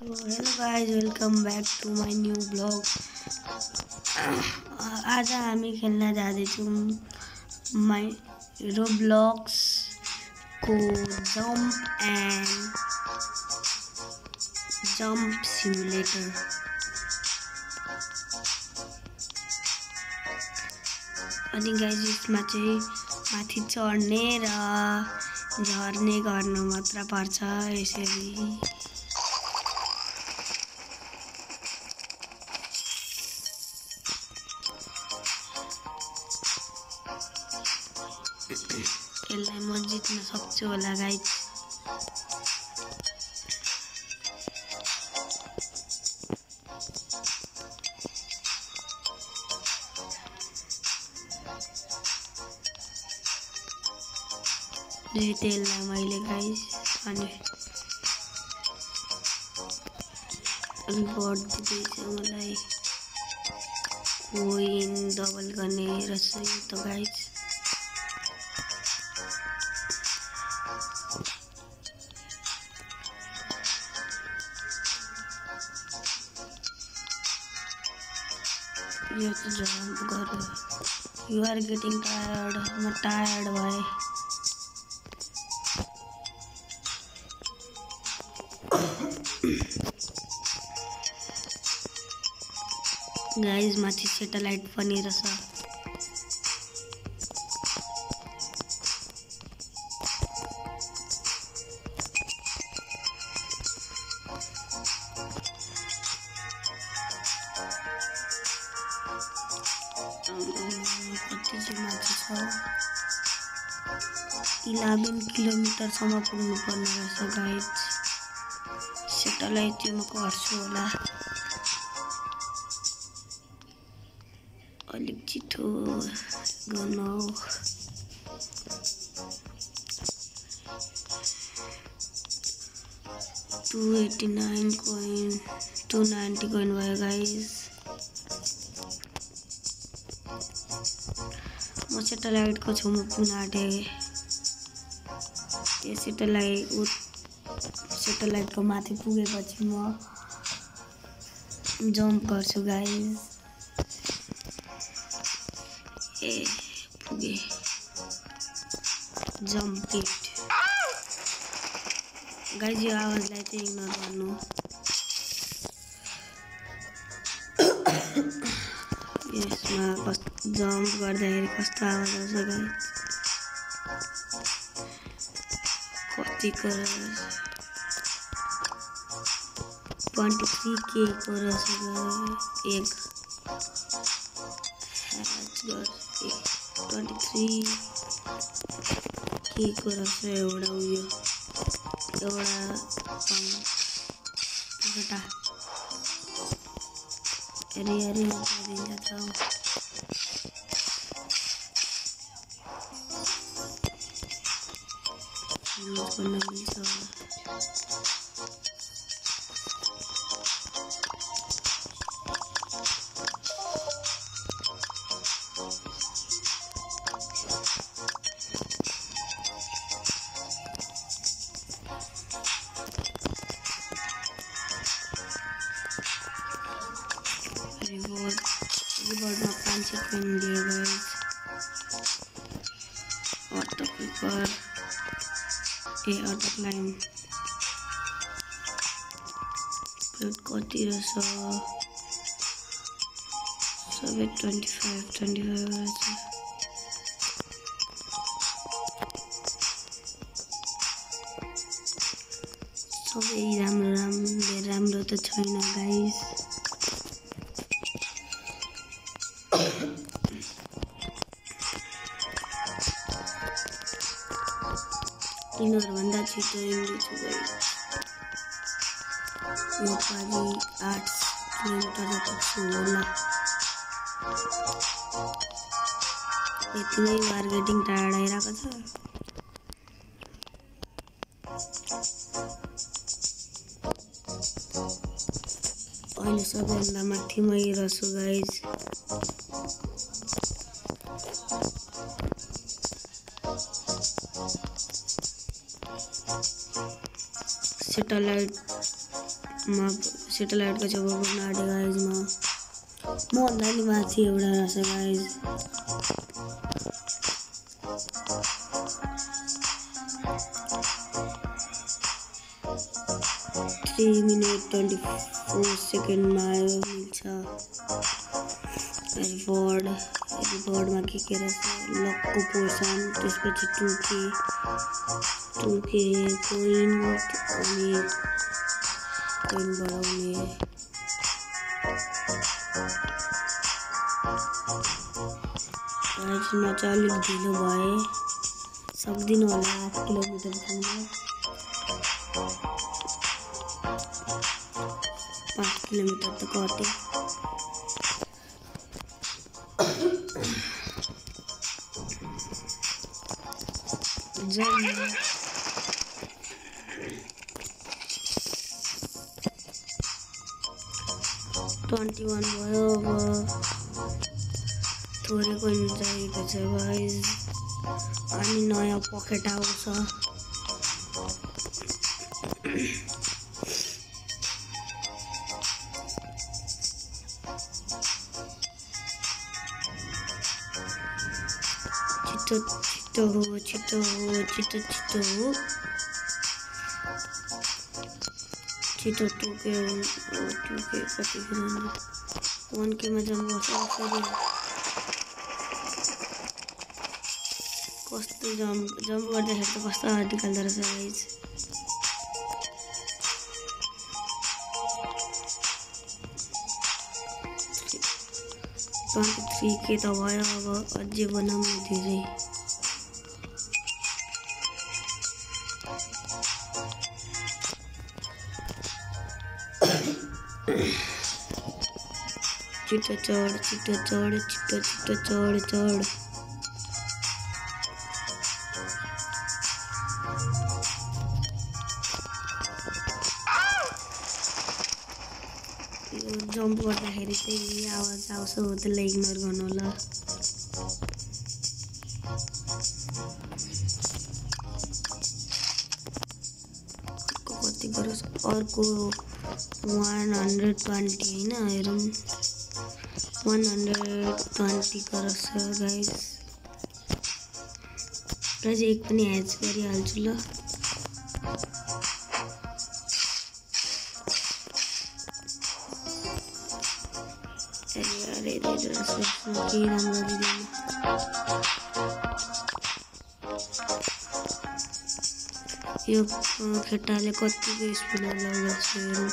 Hello guys, welcome back to my new vlog. आज हामी खेल्न जाँदैछौँ माइ रोब्लॉक्स को जम्प सिमुलेटर। अनि गाइस यसमा चाहिँ माथि चढ्ने र झर्ने गर्नु मात्र पर्छ। यसरी यसलाई म जित्न सक्छु होला गाइस। जितेलाई मैले गाइस अनि रिवार्ड दिँदैछ मलाई कोइन डबल गर्ने रहेछ त guys. You have to jump. You are getting tired. I'm tired. Why? Guys, माथि सैटेलाइट पनि रहेछ। कति चाहिँ माथि छ 11 किलोमिटरसम्म पुग्नु पर्ने रहेछ गाइस। सैटेलाइट चाहिँ म गर्छु होला अलिक छिटो गर्नु। 289 कोइन 290 कोइन भयो गाइस। म सैटेलाइट को छेउमा पुग्न आँटेँ। यो सैटेलाइट को माथि पुगेपछि म जम्प गर्छु गाइस। ए पुगे जम्प इट गाइस। यो आवाजलाई चाहिँ इग्नोर गर्नु। यसमा जम्प गर्दाखेरि कस्तो आवाज आउँछ गाइस। कतिको 23K को रहेछ एक ह्याच गर्छ 23K को रहेछ एउटा उयो एउटा अरे दिन्छ त गर्न मिल्छ होला। रिवॉर्डमा 500 कोइन दियो guys. Auto paper auto climb कति रहेछ सबै 25 रहेछ। सबै राम्रो त छैन गाइस। तिनीहरूभन्दा छिटो हिँड्दैछु गाइस। यो पालि 8 किलोमिटर पुग्छु होला। यतिमै मार्केटिङ टाढा आइरहेको छ। अहिले सबैभन्दा माथि मै रहेछु गाइस। सैटेलाइट म सेटेलाइटको छेउमा पुग्न आँटे गाइज म भन्दा नि माथि एउटा रहेछ गाइज 3 minute 24 second मा मिल्छ रिवॉर्डमा के रहेछ लकको पोर्सन त्यसपछि 2k कोइन अनि कोइन बढाउने म चाहिँ अलिक ढिलो भए सक्दिनँ होला 8 किलोमिटर पुग्न 5 किलोमिटर त कटे जम 21 भयो अब थोरै कोइन चाहिएको छ गाइज अनि नयाँ पकेट आउँछ छिटो छिटो 2k कति 1k मा जम्प गर्छ कस्तो जम्प गर्दाखेरि त कस्तो हात निकाल्दो रहेछ गाइज 23k त भयो अब अझै बनाउनु धेरै छिटो चढ जम्प गर्दाखेरि चाहिँ आवाज आउँछ हो त्यसलाई इग्नोर गर्नु होला कति गरोस् अर्को 120 हैन हेरौँ 120 गरोस् गाइस एक पनि ह्याच गरिहाल्छु ल अरे के राम्रो दिदैन यो केटाले कतिको स्पिडमा लगाउँछ हेरौँ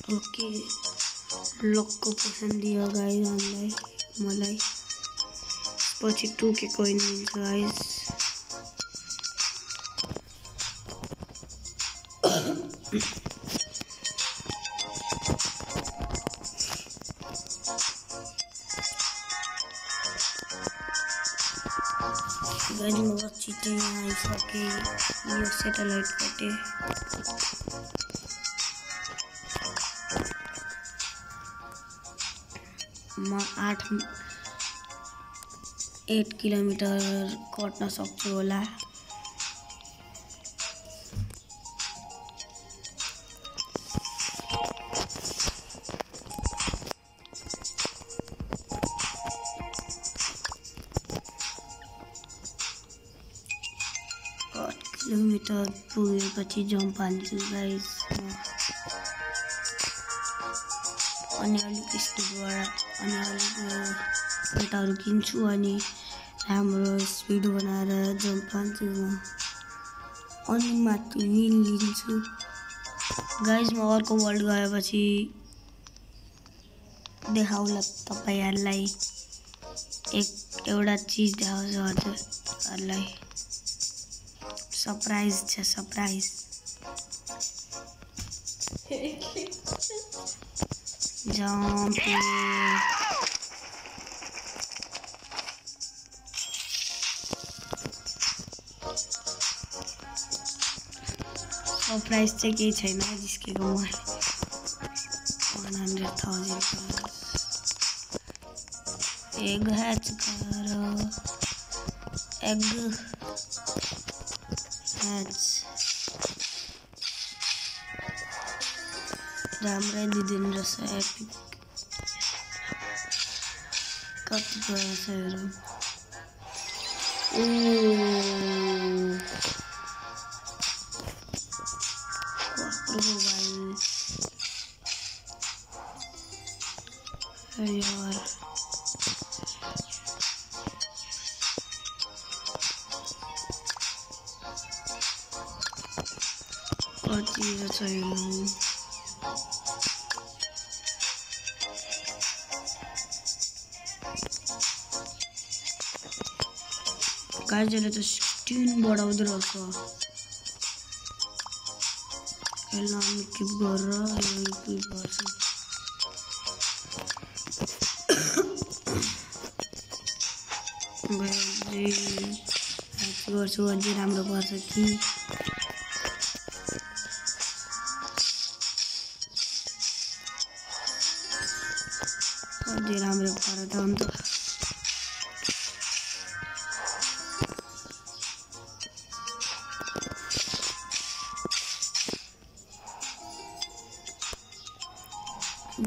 ओके लकको पोर्सन दियो गाइस हामीलाई मलाई पछि 2k कोइन मिल्छ गाइस गाइस म छिटै आइसके यो सेटेलाइट कटे म 8 किलोमिटर कट्न सक्छु होला किलोमिटर पुगेपछि जम्प हान्छु गाइस अनि अलिक स्पिडबाट अनि अलिक केटाहरू किन्छु अनि राम्रो स्पिड बनाएर जम्प हान्छु म अनि माथि विन लिन्छु गाइस म अर्को वर्ल्ड गएपछि देखाउला तपाईहरुलाई एउटा चीज देखाउँछु तारलाई सरप्राइज छ सरप्राइज जम्प सरप्राइज चाहिँ केही छैन जिस्केको मैले 100,000 एग हैच करो एग हैच राम्रै दिदिन रहेछ एपिक कति गएछ हेरौँ यार कति रहेछ हेरौँ गाइजले त 16 बढाउँदै रहेछ यसलाई हामी किप गरेर यो क्लिक गर्छौँ गर्छु अझै राम्रो पर्छ कि अझै राम्रो पर्छ त अन्त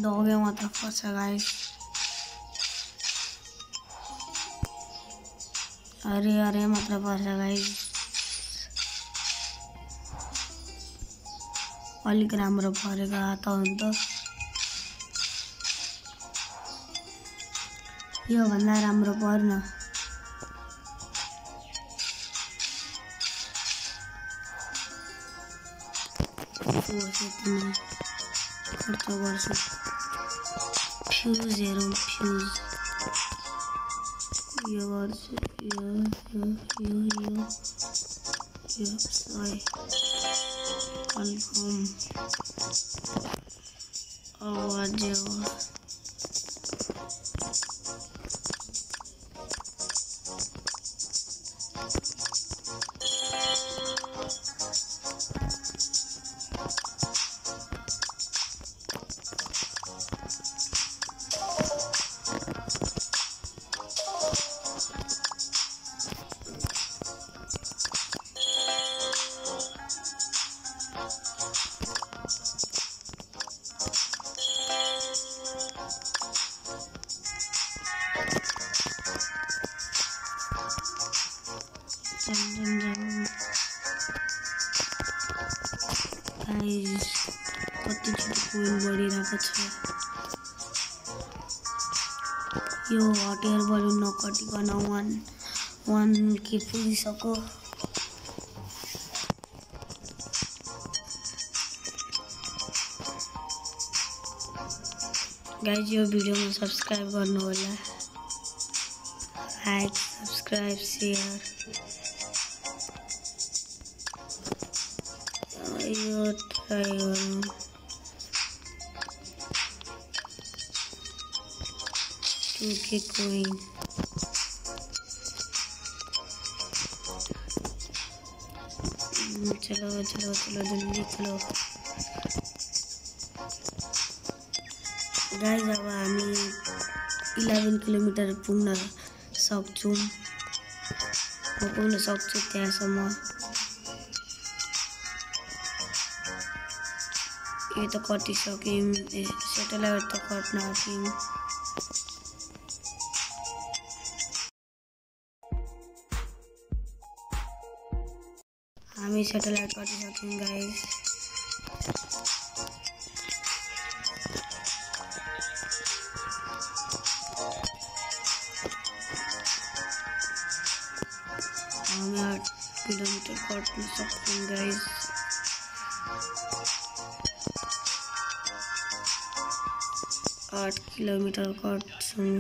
डगे मात्र पर्छ गाइस अरे अरे मात्र पर्छ गाइस अलिक राम्रो परेको त अन्त यो भन्दा राम्रो पर्न खर्च गर्छु फ्युज हेरौँ फ्युज यो गर्छु यो सही कन्फर्म अब अझै गाइस कति छिटो कोइन बढिरहेको छ यो हट एयर बलुन नकटिकन 1K पुगिसक्यो गाइस यो भिडियोमा सब्स्क्राइब गर्नु होला लाइक सब्स्क्राइब शेयर यो ट्राई गरौँ 2K कोइन चलो चलो चलो जल्दी चलो गाइस अब हामी 11 किलोमिटर पुग्न सक्छौँ म पुग्न सक्छु त्यहाँसम्म ये तो कटिसक्यौँ सेटेलाइट त कट्न आँट्यौँ हामी सेटेलाइट कटिसक्यौँ गाइस हामी 8 किलोमिटर कट्न सक्छौँ गाइस 8 किलोमिटर कट्छौँ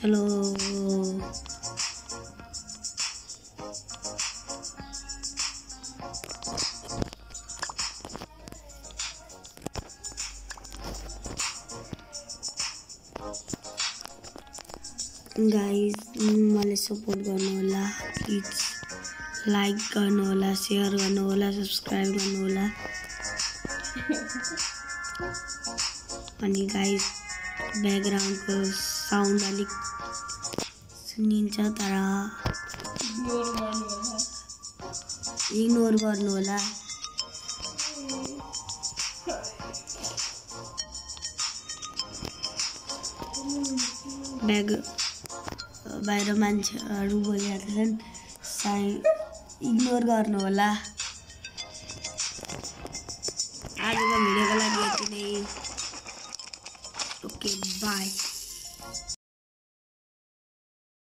चलो गाइस मलाई सपोर्ट गर्नु होला प्लिज लाइक गर्नु होला शेयर गर्नु होला सब्स्क्राइब गर्नु होला अनि गाइस ब्याकग्राउन्डको साउन्ड अलिक सुनिन्छ तर इग्नोर गर्नु होला बाहिर मान्छेहरू बोलिरहेका छन् इग्नोर गर्नु होला आजको भिडियोको लागि यति नै ओके बाई